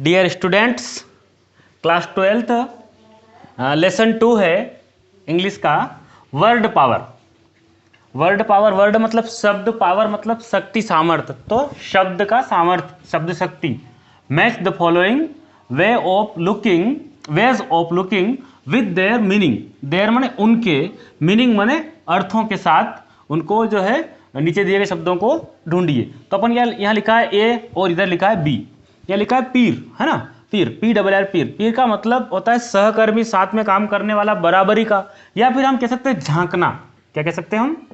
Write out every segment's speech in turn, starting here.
Dear students, class 12th lesson 2 है English का word power. Word power, word मतलब शब्द, पावर मतलब शक्ति, सामर्थ्य। तो शब्द का सामर्थ्य, शब्द शक्ति। Match the following ways of looking with their meaning. Their माने उनके, मीनिंग माने अर्थों के साथ उनको जो है नीचे दिए गए शब्दों को ढूंढिए। तो अपन यहाँ लिखा है ए और इधर लिखा है बी। यहाँ लिखा है पीर, है ना, पीर, PRR पीर। पीर का मतलब होता है सहकर्मी, साथ में काम करने वाला, बराबरी का। या फिर हम कह सकते हैं झांकना। क्या कह सकते हैं हम?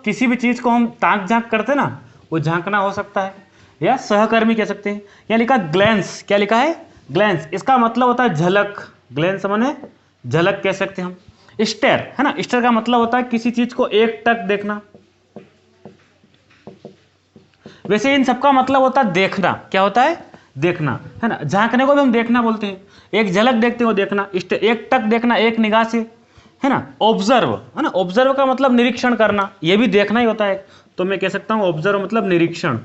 किसी भी चीज को हम ताक झांक करते ना, वो झांकना हो सकता है, या सहकर्मी कह सकते हैं। यहाँ लिखा ग्लैंस। क्या लिखा है? ग्लैंस। इसका मतलब होता है झलक। ग्लैंस माने झलक कह सकते हैं हम। स्टेयर, है ना, स्टेयर का मतलब होता है किसी चीज को एक टक देखना। वैसे इन सबका मतलब होता है देखना। क्या होता है? देखना, है ना। झांकने को भी हम देखना बोलते हैं। एक झलक देखते हो देखना, एक टक देखना, एक निगाह से, है ना। ऑब्जर्व, है ना, ऑब्जर्व का मतलब निरीक्षण करना, ये भी देखना ही होता है। तो मैं कह सकता हूं ऑब्जर्व मतलब निरीक्षण।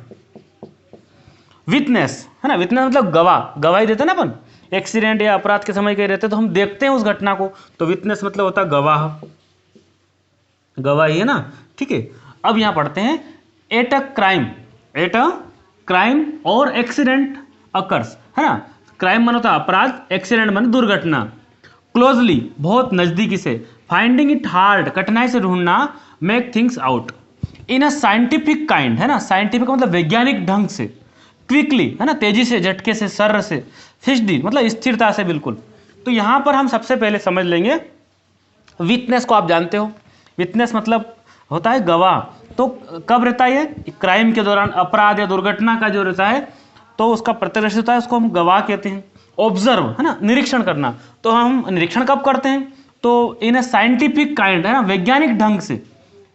विटनेस, है ना, विटनेस मतलब गवाह, गवाही देते ना अपन। एक्सीडेंट या अपराध के समय कहीं रहते तो हम देखते हैं उस घटना को, तो विटनेस मतलब होता है गवाह, गवाही, है ना। ठीक है, अब यहां पढ़ते हैं एट अ क्राइम और एक्सीडेंट अकर्स, है ना। क्राइम मन होता है अपराध, एक्सीडेंट मन दुर्घटना। क्लोजली बहुत नजदीकी से, फाइंडिंग इट हार्ड कठिनाई से ढूंढना, make things out in a scientific kind, है ना। साइंटिफिक मतलब वैज्ञानिक ढंग से। क्विकली, है ना, तेजी से, झटके से, सर्र से। फिक्स्ड मतलब स्थिरता से, बिल्कुल। तो यहां पर हम सबसे पहले समझ लेंगे विटनेस को। आप जानते हो विटनेस मतलब होता है गवाह। तो कब रहता है? ये क्राइम के दौरान, अपराध या दुर्घटना का जो रहता है तो उसका प्रत्यक्ष होता है, उसको हम गवाह कहते हैं। ऑब्जर्व, है ना, निरीक्षण करना। तो हम निरीक्षण कब करते हैं? तो इन अ साइंटिफिक काइंड, है ना, वैज्ञानिक ढंग से।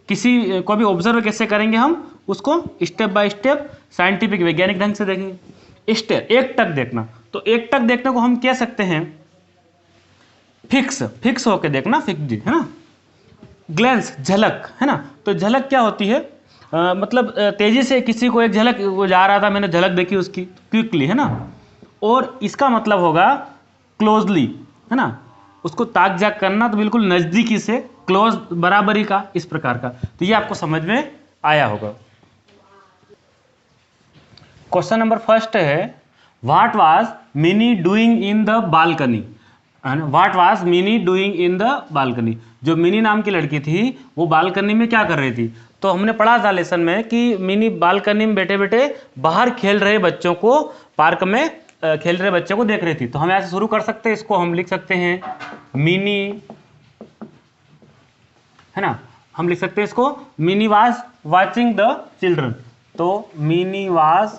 किसी को भी ऑब्जर्व कैसे करेंगे हम? उसको स्टेप बाय स्टेप साइंटिफिक, वैज्ञानिक ढंग से देखेंगे। स्टेप, एक टक देखना। तो एक टक देखने को हम कह सकते हैं फिक्स होके देखना, फिक्स्ड, है ना। ग्लैंस, झलक, है ना। तो झलक क्या होती है? मतलब तेजी से किसी को एक झलक, वो जा रहा था, मैंने झलक देखी उसकी, क्विकली, है ना। और इसका मतलब होगा क्लोजली, है ना, उसको ताक झाक करना, तो बिल्कुल नजदीकी से, क्लोज, बराबरी का, इस प्रकार का। तो ये आपको समझ में आया होगा। क्वेश्चन नंबर फर्स्ट है, what was mini doing in the balcony. What was mini doing in the balcony. जो मिनी नाम की लड़की थी वो बालकनी में क्या कर रही थी? तो हमने पढ़ा था लेसन में कि मिनी बालकनी में बैठे बैठे बाहर खेल रहे बच्चों को, पार्क में खेल रहे बच्चों को देख रही थी। तो हम ऐसे शुरू कर सकते हैं, इसको हम लिख सकते हैं मिनी, है ना। हम लिख सकते हैं इसको mini was watching the children. तो मिनी वाज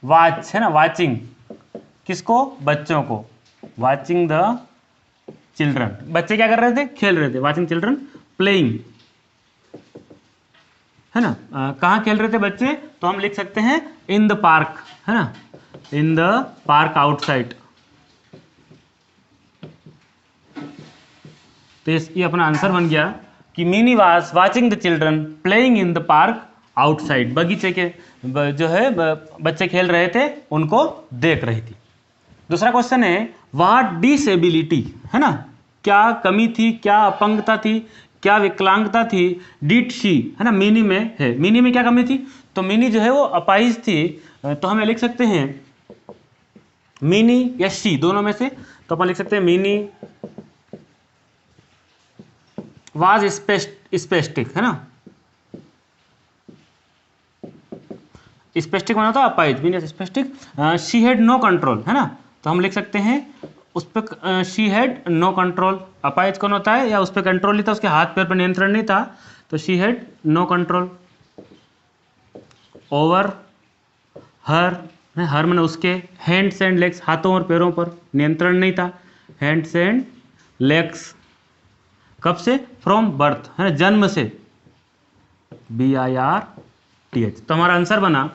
वाच, है ना, वाचिंग किसको? बच्चों को। वाचिंग द चिल्ड्रन, बच्चे क्या कर रहे थे? खेल रहे थे। वाचिंग चिल्ड्रन प्लेइंग, है ना। कहाँ खेल रहे थे बच्चे? तो हम लिख सकते हैं इन द पार्क, है ना, इन द पार्क आउटसाइड। तो ये अपना आंसर बन गया कि mini was watching the children playing in the park outside. बगीचे के जो है बच्चे खेल रहे थे, उनको देख रही थी। दूसरा क्वेश्चन है, व्हाट डिसेबिलिटी, है ना, क्या कमी थी, क्या अपंगता थी, क्या विकलांगता थी, डिड शी, है ना, मिनी में है। मिनी में क्या कमी थी? तो मिनी जो है वो अपाहिज थी। तो हमें लिख सकते हैं मिनी या शी, दोनों में से। तो अपन लिख सकते हैं मिनी वाज स्पेस्टिक, है ना। स्पेस्टिक माना था अपाहिज, mean spastic. She had no control, है ना। तो हम लिख सकते हैं उस पर शी हैड नो कंट्रोल। अपाहिज कौन होता है? या उस पर कंट्रोल नहीं था, उसके हाथ पैर पर नियंत्रण नहीं था। तो she had no control over her, her मैंने उसके, हैंड्स एंड लेग्स, हाथों और पैरों पर नियंत्रण नहीं था। हैंड्स एंड लेग्स कब से? फ्रॉम बर्थ, है ना, जन्म से। BIRTH। तो हमारा आंसर बना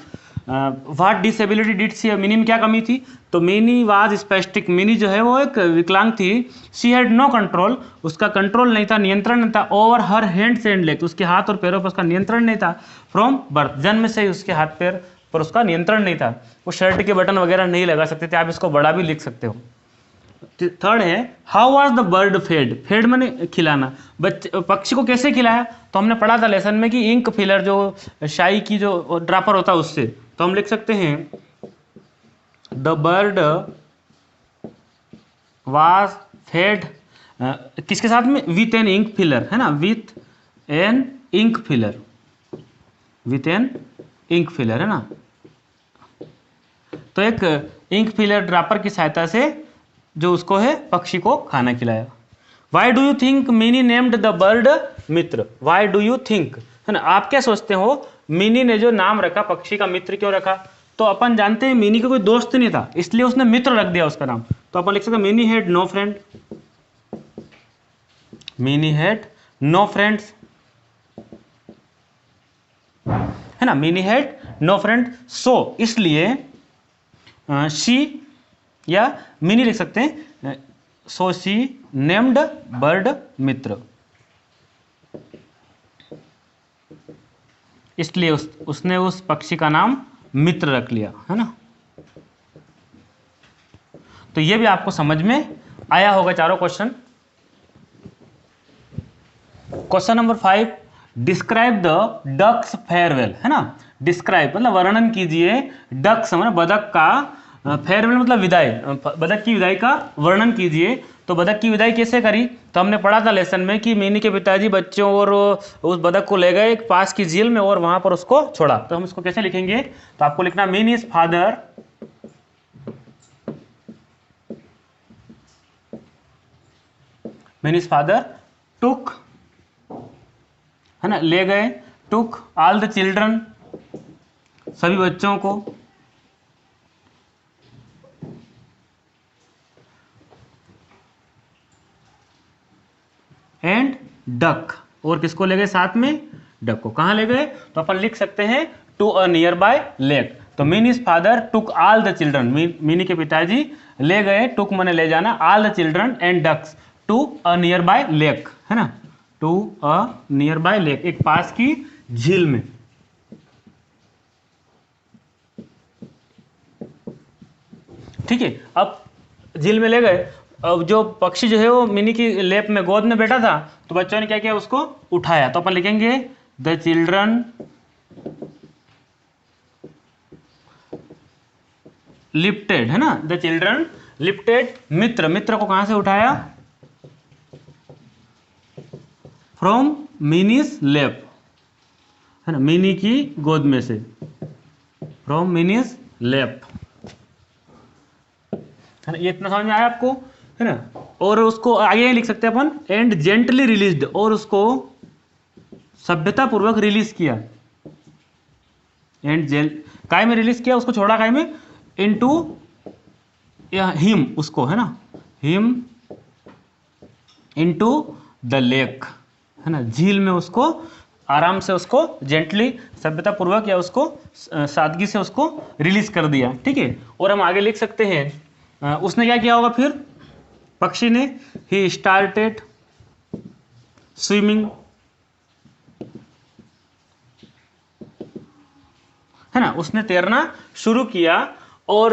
what disability did she. Mini में क्या कमी थी? तो मिनी वाज स्पेस्टिक। मिनी जो है वो एक विकलांग थी। शी हैड नो कंट्रोल, उसका कंट्रोल नहीं था, नियंत्रण नहीं था। Over her hands and legs, उसके हाथ और पैरों पर उसका नियंत्रण नहीं था। फ्रॉम बर्थ, जन्म से ही उसके हाथ पैर पर उसका नियंत्रण नहीं था, वो शर्ट के बटन वगैरह नहीं लगा सकते थे। आप इसको बड़ा भी लिख सकते हो। थर्ड है how was the bird fed. Fed माने खिलाना, बच्चे पक्षी को कैसे खिलाया, तो हमने पढ़ा था लेसन में कि इंक फिलर जो शाई की जो ड्रापर होता है उससे, तो हम लिख सकते हैं द बर्ड वाज फेड किसके साथ में, विथ एन इंक फिलर, है ना, with an ink filler, with an ink filler, है ना। तो एक इंक फिलर ड्रापर की सहायता से जो उसको है पक्षी को खाना खिलाया। Why do you think mini named the bird Mitra. Why do you think, है ना, आप क्या सोचते हो मिनी ने जो नाम रखा पक्षी का मित्र क्यों रखा। तो अपन जानते हैं मिनी का कोई दोस्त नहीं था, इसलिए उसने मित्र रख दिया उसका नाम। तो अपन लिख सकते हैं Mini had no friend, Mini had no friends, है ना, Mini had no friend. So इसलिए शी या मिनी लिख सकते हैं, so she named bird Mitra, इसलिए उसने उस पक्षी का नाम मित्र रख लिया, है ना। तो ये भी आपको समझ में आया होगा चारों question. Question number 5, describe the duck's farewell, है ना। डिस्क्राइब मतलब वर्णन कीजिए, डक्स मतलब बदक का, फेयरवेल मतलब विदाई, बदक की विदाई का वर्णन कीजिए। तो बदक की विदाई कैसे करी, तो हमने पढ़ा था लेसन में कि मिनी के पिताजी बच्चों और उस बदक को ले गए एक पास की झील में और वहां पर उसको छोड़ा। तो हम इसको कैसे लिखेंगे, तो आपको लिखना मिनीज फादर टुक, है ना, ले गए, टुक ऑल द चिल्ड्रन, सभी बच्चों को, एंड डक, और किसको ले गए साथ में, डक को। कहां ले गए, तो अपन लिख सकते हैं to a nearby lake. तो Minnie's father took all the children, Minnie के पिताजी ले गए, टुक मने ले जाना, all the children and ducks to a nearby lake, है ना, to a nearby lake, एक पास की झील में। ठीक है, अब झील में ले गए, अब जो पक्षी जो है वो मिनी की लेप में गोद में बैठा था, तो बच्चों ने क्या किया, उसको उठाया। तो अपन लिखेंगे द चिल्ड्रन लिफ्टेड, है ना, द चिल्ड्रन लिफ्टेड मित्र, मित्र को कहां से उठाया, फ्रॉम मिनीज लेप, है ना, मिनी की गोद में से, फ्रॉम मिनीज लेप, है ना। ये इतना समझ में आया आपको, है ना। और उसको आगे लिख सकते हैं अपन, एंड जेंटली रिलीज्ड, और उसको सभ्यता पूर्वक रिलीज किया, एंड काय में रिलीज किया, उसको छोड़ा काय में, इनटू हिम, उसको, है ना, हिम इनटू द लेक, है ना, झील में उसको आराम से, उसको जेंटली सभ्यता पूर्वक या उसको सादगी से उसको रिलीज कर दिया। ठीक है, और हम आगे लिख सकते हैं उसने क्या किया होगा फिर, पक्षी ने, ही स्टार्टेड स्विमिंग, है ना, उसने तैरना शुरू किया, और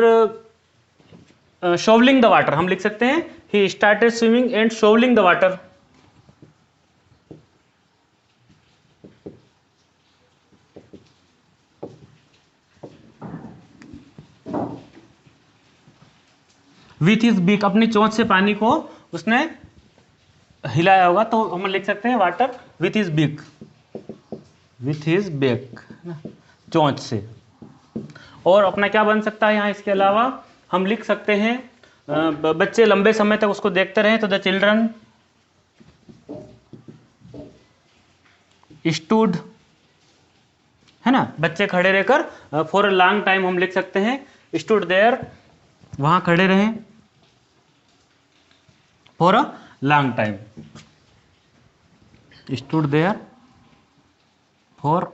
शोवलिंग द वाटर, हम लिख सकते हैं he started swimming and shovelling the water. With his beak, अपनी चोंच से पानी को उसने हिलाया होगा, तो हम लिख सकते हैं water with his beak, with his beak, चोंच से। और अपना क्या बन सकता है यहाँ, इसके अलावा हम लिख सकते हैं बच्चे लंबे समय तक उसको देखते रहे, तो द चिल्ड्रन स्टूड, है ना, बच्चे खड़े रहकर, फॉर अ लॉन्ग टाइम हम लिख सकते हैं स्टूड देयर, वहां खड़े रहे, for a long time, stood there for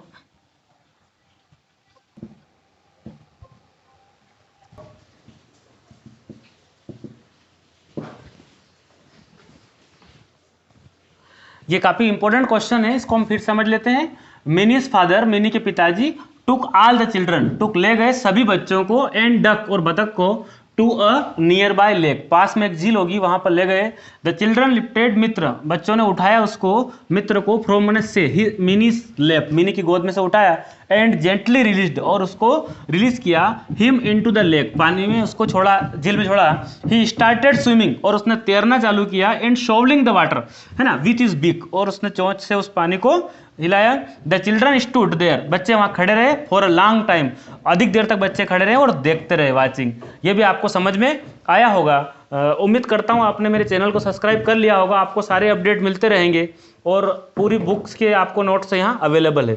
ये काफी इंपॉर्टेंट क्वेश्चन है, इसको हम फिर समझ लेते हैं। मिनीज फादर, मिनी के पिताजी टुक ऑल द चिल्ड्रन, टुक ले गए सभी बच्चों को, एंड डक और बतख को, to a nearby lake, पास में एक झील होगी वहां पर ले गए। द चिल्ड्रन लिफ्टेड मित्र, बच्चों ने उठाया उसको, मित्र को, फ्रॉम से ही मिनी लेप, मिनी की गोद में से उठाया, एंड जेंटली रिलीज्ड और उसको रिलीज किया, हिम इनटू द लेक, पानी में उसको छोड़ा, झील में छोड़ा। ही स्टार्टेड स्विमिंग और उसने तैरना चालू किया, एंड शोवलिंग द वाटर, है ना, विथ इज बिक और उसने चोंच से उस पानी को हिलाया। द चिल्ड्रन स्टूड देयर, बच्चे वहां खड़े रहे, फॉर अ लॉन्ग टाइम, अधिक देर तक बच्चे खड़े रहे और देखते रहे, वाचिंग। ये भी आपको समझ में आया होगा। उम्मीद करता हूं आपने मेरे चैनल को सब्सक्राइब कर लिया होगा, आपको सारे अपडेट मिलते रहेंगे और पूरी बुक्स के आपको नोट्स यहाँ अवेलेबल है।